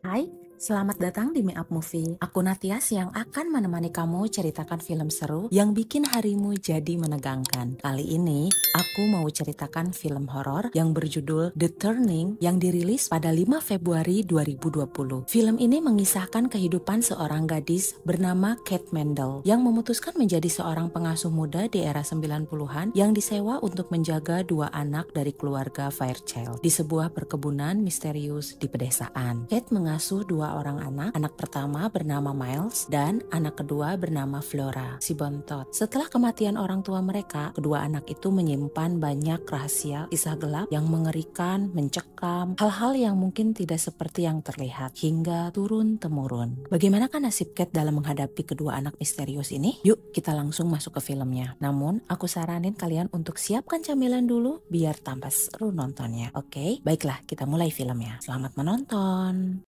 Hai, selamat datang di Me Up Movie. Aku Natias yang akan menemani kamu ceritakan film seru yang bikin harimu jadi menegangkan. Kali ini, aku mau ceritakan film horor yang berjudul The Turning yang dirilis pada 5 Februari 2020. Film ini mengisahkan kehidupan seorang gadis bernama Kate Mendel yang memutuskan menjadi seorang pengasuh muda di era 90-an yang disewa untuk menjaga dua anak dari keluarga Fairchild di sebuah perkebunan misterius di pedesaan. Kate mengasuh dua orang anak pertama bernama Miles dan anak kedua bernama Flora, si bontot. Setelah kematian orang tua mereka, kedua anak itu menyimpan banyak rahasia, kisah gelap yang mengerikan, mencekam, hal-hal yang mungkin tidak seperti yang terlihat, hingga turun-temurun. Bagaimanakah nasib Kate dalam menghadapi kedua anak misterius ini? Yuk kita langsung masuk ke filmnya. Namun, aku saranin kalian untuk siapkan camilan dulu biar tambah seru nontonnya. Oke, baiklah kita mulai filmnya. Selamat menonton!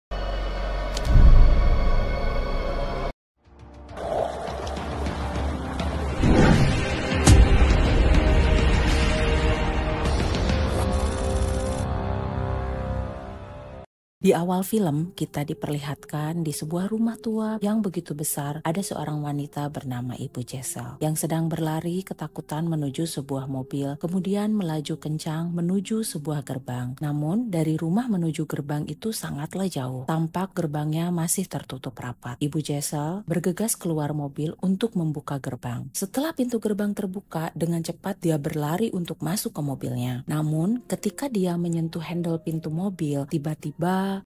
Di awal film, kita diperlihatkan di sebuah rumah tua yang begitu besar ada seorang wanita bernama Ibu Jessel yang sedang berlari ketakutan menuju sebuah mobil, kemudian melaju kencang menuju sebuah gerbang. Namun, dari rumah menuju gerbang itu sangatlah jauh. Tampak gerbangnya masih tertutup rapat. Ibu Jessel bergegas keluar mobil untuk membuka gerbang. Setelah pintu gerbang terbuka, dengan cepat dia berlari untuk masuk ke mobilnya. Namun, ketika dia menyentuh handle pintu mobil, tiba-tiba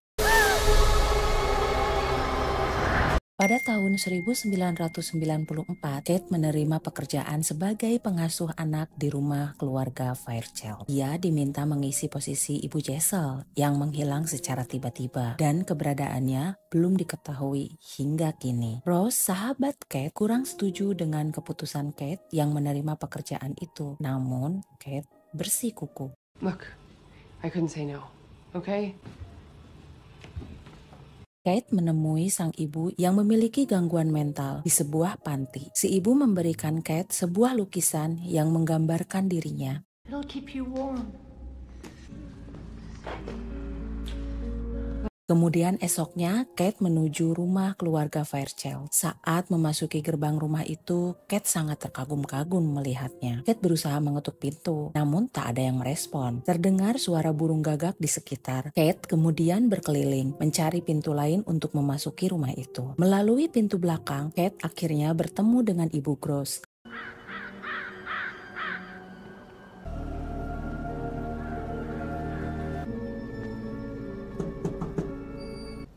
pada tahun 1994, Kate menerima pekerjaan sebagai pengasuh anak di rumah keluarga Fairchild. Ia diminta mengisi posisi Ibu Jessel yang menghilang secara tiba-tiba dan keberadaannya belum diketahui hingga kini. Rose, sahabat Kate, kurang setuju dengan keputusan Kate yang menerima pekerjaan itu. Namun, Kate bersikukuh. Look, I couldn't say no, okay? Kate menemui sang ibu yang memiliki gangguan mental di sebuah panti. Si ibu memberikan Kate sebuah lukisan yang menggambarkan dirinya. It'll keep you warm. Kemudian esoknya, Kate menuju rumah keluarga Fairchild. Saat memasuki gerbang rumah itu, Kate sangat terkagum-kagum melihatnya. Kate berusaha mengetuk pintu, namun tak ada yang merespon. Terdengar suara burung gagak di sekitar. Kate kemudian berkeliling, mencari pintu lain untuk memasuki rumah itu. Melalui pintu belakang, Kate akhirnya bertemu dengan Ibu Gross.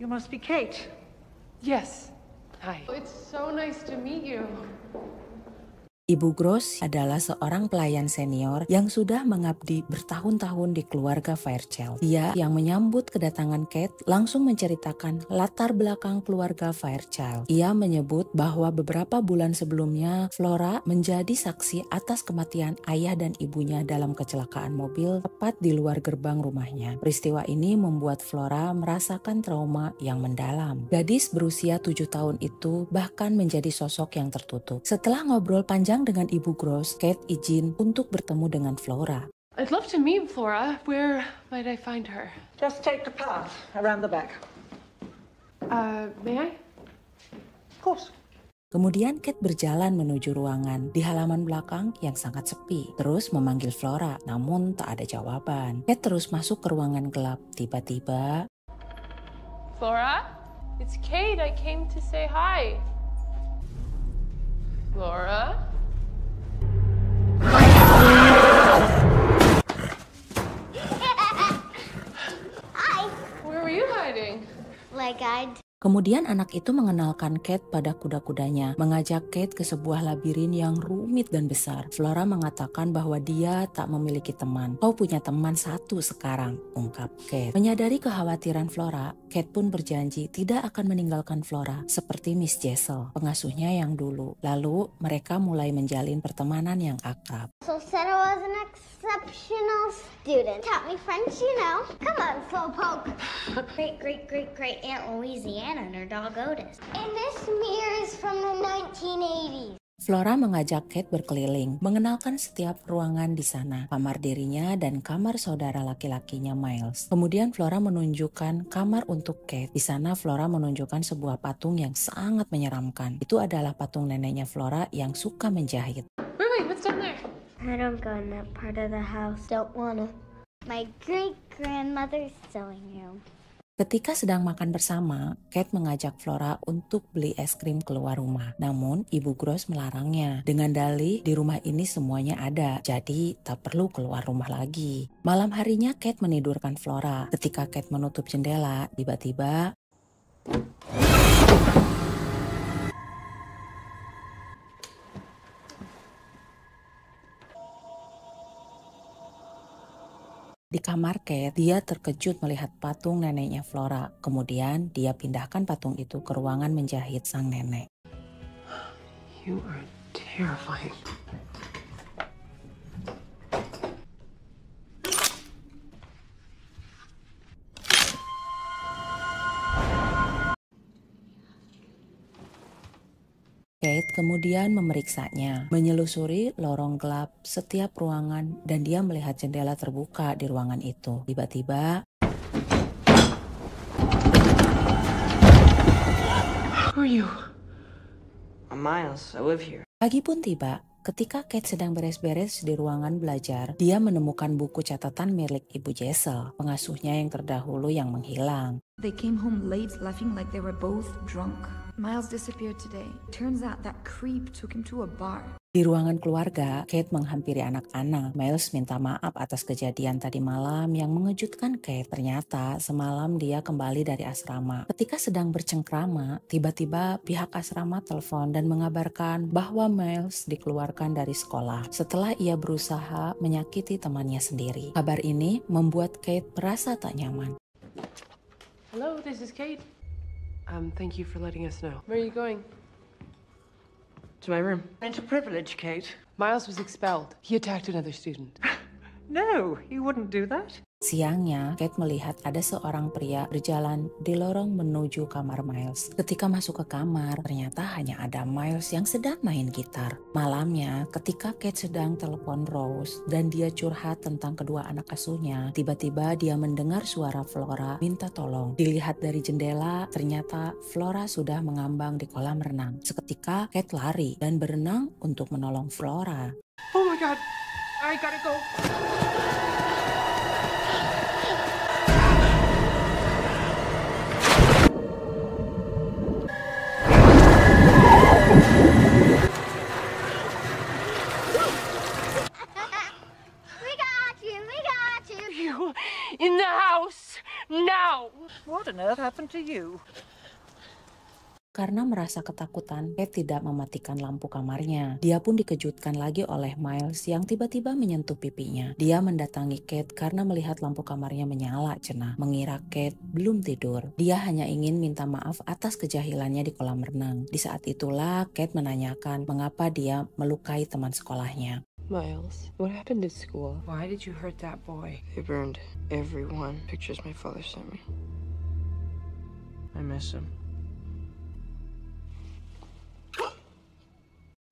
You must be Kate. Yes. Hi. It's so nice to meet you. Ibu Gross adalah seorang pelayan senior yang sudah mengabdi bertahun-tahun di keluarga Fairchild. Dia yang menyambut kedatangan Kate langsung menceritakan latar belakang keluarga Fairchild. Ia menyebut bahwa beberapa bulan sebelumnya Flora menjadi saksi atas kematian ayah dan ibunya dalam kecelakaan mobil tepat di luar gerbang rumahnya. Peristiwa ini membuat Flora merasakan trauma yang mendalam. Gadis berusia 7 tahun itu bahkan menjadi sosok yang tertutup. Setelah ngobrol panjang dengan Ibu Gross, Kate izin untuk bertemu dengan Flora. I'd love to meet Flora. Where might I find her? Just take the path around the back. May I? Of course. Kemudian Kate berjalan menuju ruangan di halaman belakang yang sangat sepi. Terus memanggil Flora, namun tak ada jawaban. Kate terus masuk ke ruangan gelap. Tiba-tiba, Flora? It's Kate. I came to say hi. Flora? Hi. Where were you hiding? Like I'd kemudian anak itu mengenalkan Kate pada kuda-kudanya, mengajak Kate ke sebuah labirin yang rumit dan besar. Flora mengatakan bahwa dia tak memiliki teman. Kau punya teman satu sekarang, ungkap Kate. Menyadari kekhawatiran Flora, Kate pun berjanji tidak akan meninggalkan Flora seperti Miss Jessel, pengasuhnya yang dulu. Lalu mereka mulai menjalin pertemanan yang akrab. also said I was an exceptional student. Taught me French, you know. Come on, Slowpoke. Great Aunt Louisiana and her dog Otis. And this mirror is from the 1980s. Flora mengajak Kate berkeliling, mengenalkan setiap ruangan di sana, kamar dirinya dan kamar saudara laki-lakinya Miles. Kemudian Flora menunjukkan kamar untuk Kate. Di sana Flora menunjukkan sebuah patung yang sangat menyeramkan. Itu adalah patung neneknya Flora yang suka menjahit. Wait, what's down there? I don't go in that part of the house. Don't wanna. My great-grandmother's sewing room. Ketika sedang makan bersama, Kate mengajak Flora untuk beli es krim keluar rumah. Namun, Ibu Gross melarangnya. Dengan dalih, di rumah ini semuanya ada, jadi tak perlu keluar rumah lagi. Malam harinya, Kate menidurkan Flora. Ketika Kate menutup jendela, tiba-tiba di kamar Kate, dia terkejut melihat patung neneknya Flora. Kemudian dia pindahkan patung itu ke ruangan menjahit sang nenek. You are terrifying. Kate kemudian memeriksanya, menyelusuri lorong gelap setiap ruangan dan dia melihat jendela terbuka di ruangan itu. Tiba-tiba, Who are you? I'm Miles. I live here. pagi pun tiba. Ketika Kate sedang beres-beres di ruangan belajar, dia menemukan buku catatan milik Ibu Jessel, pengasuhnya yang terdahulu yang menghilang. They came home late, laughing like they were both drunk. Miles disappeared today. Turns out that creep took him to a bar. Di ruangan keluarga, Kate menghampiri anak-anak. Miles minta maaf atas kejadian tadi malam yang mengejutkan Kate. Ternyata semalam dia kembali dari asrama. Ketika sedang bercengkrama, tiba-tiba pihak asrama telepon dan mengabarkan bahwa Miles dikeluarkan dari sekolah setelah ia berusaha menyakiti temannya sendiri. Kabar ini membuat Kate merasa tak nyaman. Hello, this is Kate. Thank you for letting us know. Where are you going? To my room. Into privilege, Kate. Miles was expelled. He attacked another student. No, he wouldn't do that. Siangnya, Kate melihat ada seorang pria berjalan di lorong menuju kamar Miles. Ketika masuk ke kamar, ternyata hanya ada Miles yang sedang main gitar. Malamnya, ketika Kate sedang telepon Rose dan dia curhat tentang kedua anak asuhnya, tiba-tiba dia mendengar suara Flora minta tolong. Dilihat dari jendela, ternyata Flora sudah mengambang di kolam renang. Seketika, Kate lari dan berenang untuk menolong Flora. Oh my God! I gotta go. You in the house now. What on earth happened to you? Karena merasa ketakutan, Kate tidak mematikan lampu kamarnya. Dia pun dikejutkan lagi oleh Miles yang tiba-tiba menyentuh pipinya. Dia mendatangi Kate karena melihat lampu kamarnya menyala cenah. Mengira Kate belum tidur. Dia hanya ingin minta maaf atas kejahilannya di kolam renang. Di saat itulah Kate menanyakan mengapa dia melukai teman sekolahnya. Miles, what happened at school? Why did you hurt that boy? They burned everyone. Pictures my father sent me. I miss him.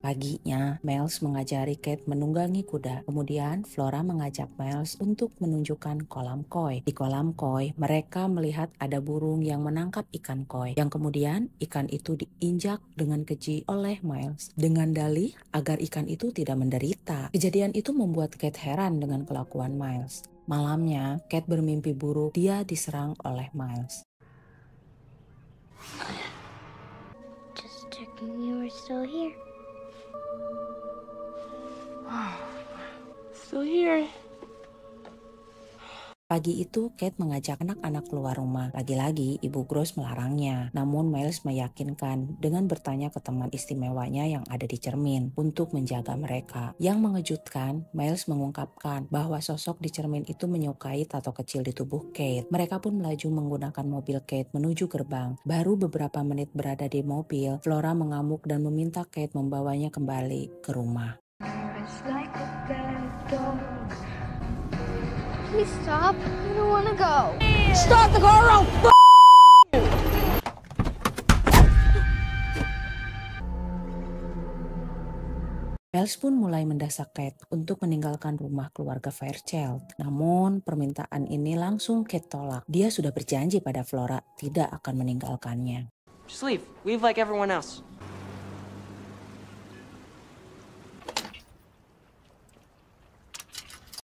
Paginya, Miles mengajari Kate menunggangi kuda. Kemudian, Flora mengajak Miles untuk menunjukkan kolam koi. Di kolam koi, mereka melihat ada burung yang menangkap ikan koi. Yang kemudian, ikan itu diinjak dengan keji oleh Miles. Dengan dalih agar ikan itu tidak menderita. Kejadian itu membuat Kate heran dengan kelakuan Miles. Malamnya, Kate bermimpi buruk dia diserang oleh Miles. Just checking you were still here. Still here. Pagi itu, Kate mengajak anak-anak keluar rumah. Lagi-lagi, Ibu Gross melarangnya. Namun Miles meyakinkan dengan bertanya ke teman istimewanya yang ada di cermin untuk menjaga mereka. Yang mengejutkan, Miles mengungkapkan bahwa sosok di cermin itu menyukai tato kecil di tubuh Kate. Mereka pun melaju menggunakan mobil Kate menuju gerbang. Baru beberapa menit berada di mobil, Flora mengamuk dan meminta Kate membawanya kembali ke rumah. Please stop. I don't want to go. Start the car around. Miles pun mulai mendesak Kate untuk meninggalkan rumah keluarga Fairchild. Namun permintaan ini langsung Kate tolak. Dia sudah berjanji pada Flora tidak akan meninggalkannya. Just leave. Leave like everyone else.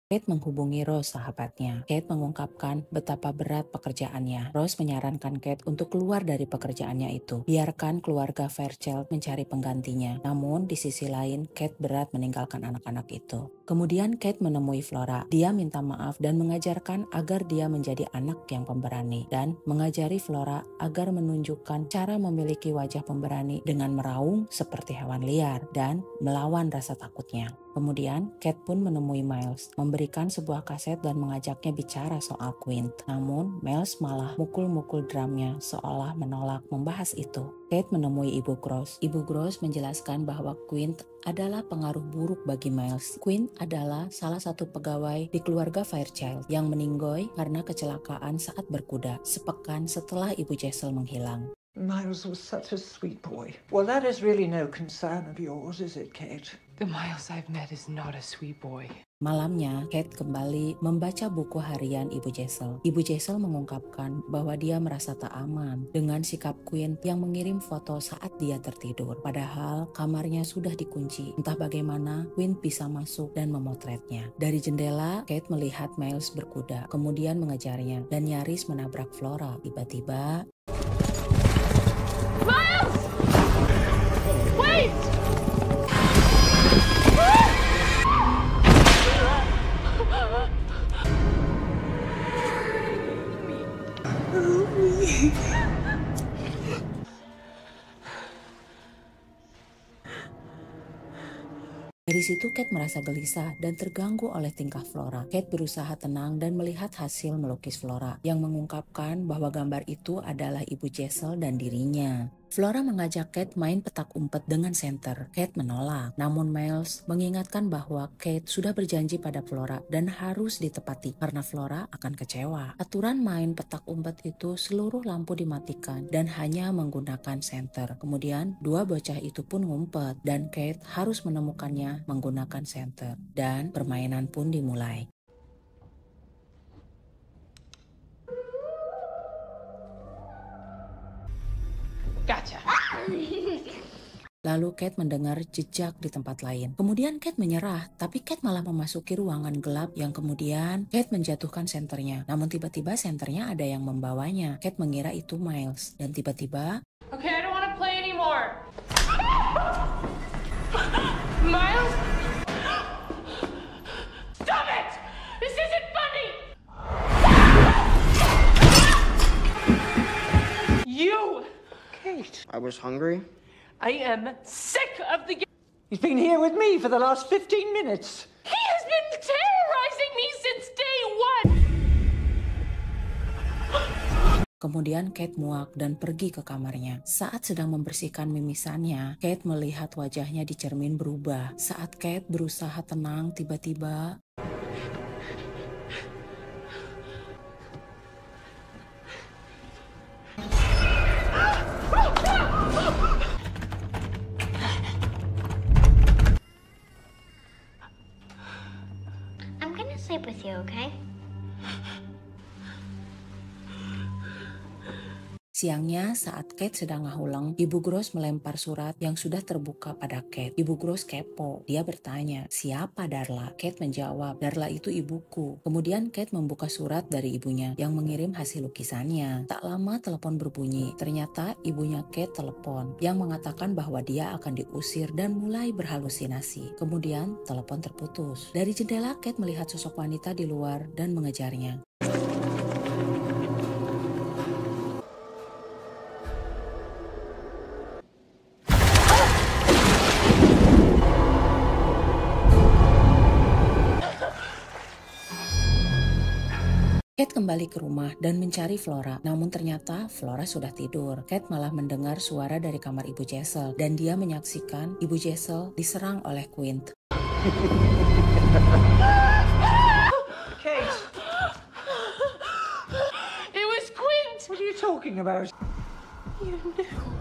Kate menghubungi Rose, sahabatnya. Kate mengungkapkan betapa berat pekerjaannya. Rose menyarankan Kate untuk keluar dari pekerjaannya itu. Biarkan keluarga Fairchild mencari penggantinya. Namun di sisi lain, Kate berat meninggalkan anak-anak itu. Kemudian Kate menemui Flora. Dia minta maaf dan mengajarkan agar dia menjadi anak yang pemberani. Dan mengajari Flora agar menunjukkan cara memiliki wajah pemberani dengan meraung seperti hewan liar dan melawan rasa takutnya. Kemudian, Kate pun menemui Miles, memberikan sebuah kaset dan mengajaknya bicara soal Quint. Namun, Miles malah mukul-mukul drumnya seolah menolak membahas itu. Kate menemui Ibu Gross. Ibu Gross menjelaskan bahwa Quint adalah pengaruh buruk bagi Miles. Quint adalah salah satu pegawai di keluarga Fairchild yang meninggoy karena kecelakaan saat berkuda sepekan setelah Ibu Jessel menghilang. Miles was such a sweet boy. Well, that is really no concern of yours, is it, Kate? The Miles I've met is not a sweet boy. Malamnya, Kate kembali membaca buku harian Ibu Jessel. Ibu Jessel mengungkapkan bahwa dia merasa tak aman dengan sikap Quint yang mengirim foto saat dia tertidur. Padahal kamarnya sudah dikunci. Entah bagaimana Quint bisa masuk dan memotretnya. Dari jendela, Kate melihat Miles berkuda, kemudian mengejarnya dan nyaris menabrak Flora. Tiba-tiba, Miles! Wait! dari situ Kate merasa gelisah dan terganggu oleh tingkah Flora. Kate berusaha tenang dan melihat hasil melukis Flora yang mengungkapkan bahwa gambar itu adalah Ibu Jessel dan dirinya. Flora mengajak Kate main petak umpet dengan senter. Kate menolak, namun Miles mengingatkan bahwa Kate sudah berjanji pada Flora dan harus ditepati karena Flora akan kecewa. Aturan main petak umpet itu seluruh lampu dimatikan dan hanya menggunakan senter. Kemudian dua bocah itu pun ngumpet dan Kate harus menemukannya menggunakan senter. Dan permainan pun dimulai. Gotcha. Lalu Kate mendengar jejak di tempat lain. Kemudian Kate menyerah, tapi Kate malah memasuki ruangan gelap yang kemudian Kate menjatuhkan senternya. Namun tiba-tiba senternya ada yang membawanya. Kate mengira itu Miles. Dan tiba-tiba, Okay, I don't want to play anymore. Miles? Stop it! This isn't funny! You! Kate, I was hungry. I am sick of the... he's been here with me for the last 15 minutes. He has been terrorizing me since day one! kemudian Kate muak dan pergi ke kamarnya. Saat sedang membersihkan mimisannya, Kate melihat wajahnya di cermin berubah. Saat Kate berusaha tenang, tiba-tiba I'm gonna sleep with you, okay? siangnya, saat Kate sedang ngahuleng, Ibu Gross melempar surat yang sudah terbuka pada Kate. Ibu Gross kepo. Dia bertanya, siapa Darla? Kate menjawab, Darla itu ibuku. Kemudian Kate membuka surat dari ibunya yang mengirim hasil lukisannya. Tak lama telepon berbunyi. Ternyata ibunya Kate telepon yang mengatakan bahwa dia akan diusir dan mulai berhalusinasi. Kemudian telepon terputus. Dari jendela Kate melihat sosok wanita di luar dan mengejarnya. Kate kembali ke rumah dan mencari Flora, namun ternyata Flora sudah tidur. Kate malah mendengar suara dari kamar Ibu Jessel dan dia menyaksikan Ibu Jessel diserang oleh Quint. Kate, It was Quint! what are you talking about? You knew.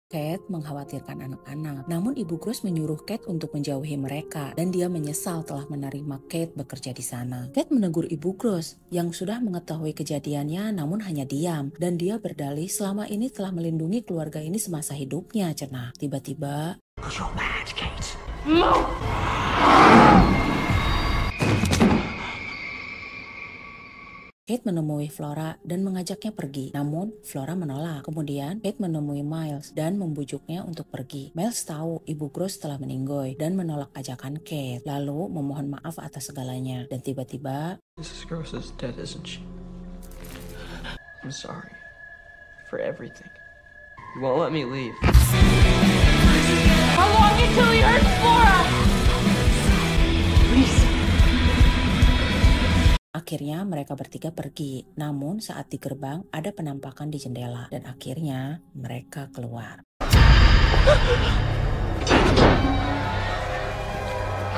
Kate mengkhawatirkan anak-anak, namun Ibu Gross menyuruh Kate untuk menjauhi mereka dan dia menyesal telah menerima Kate bekerja di sana. Kate menegur Ibu Gross yang sudah mengetahui kejadiannya namun hanya diam dan dia berdalih selama ini telah melindungi keluarga ini semasa hidupnya, cenah. Tiba-tiba, You're mad, Kate. Kate menemui Flora dan mengajaknya pergi, namun Flora menolak. Kemudian Kate menemui Miles dan membujuknya untuk pergi. Miles tahu Ibu Gross telah meninggoy dan menolak ajakan Kate, lalu memohon maaf atas segalanya. Dan tiba-tiba, Mrs. Gross is dead, isn't she? I'm sorry for everything. You won't let me leave. How long until he hurts Flora? Please. akhirnya mereka bertiga pergi. Namun saat di gerbang ada penampakan di jendela dan akhirnya mereka keluar.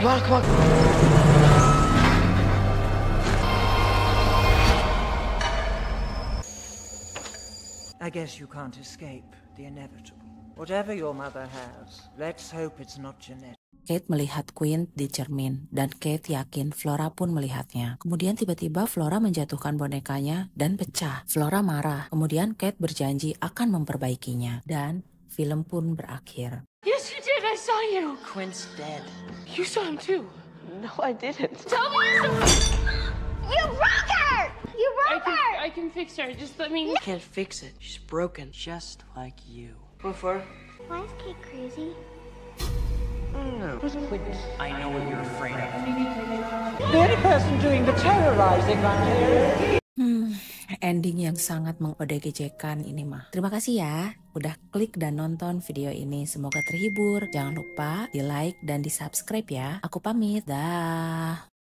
Come on. I guess you can't escape the inevitable. Whatever your mother has, let's hope it's not genetic. Kate melihat Quinn di cermin dan Kate yakin Flora pun melihatnya. Kemudian tiba-tiba Flora menjatuhkan bonekanya dan pecah. Flora marah. Kemudian Kate berjanji akan memperbaikinya dan film pun berakhir. Yes, you did. I saw you. Quinn's dead. You saw him too. No, I didn't. Tell me you saw. You broke her! You broke her! I can fix her. Just let me. I can't fix it. She's broken, just like you. Go for it. Why is Kate crazy? I know what you're afraid of. The only person doing the terrorizing around here. Ending yang sangat mengodegejekan ini mah. Terima kasih ya udah klik dan nonton video ini. Semoga terhibur. Jangan lupa di like dan di subscribe ya. Aku pamit. Dah.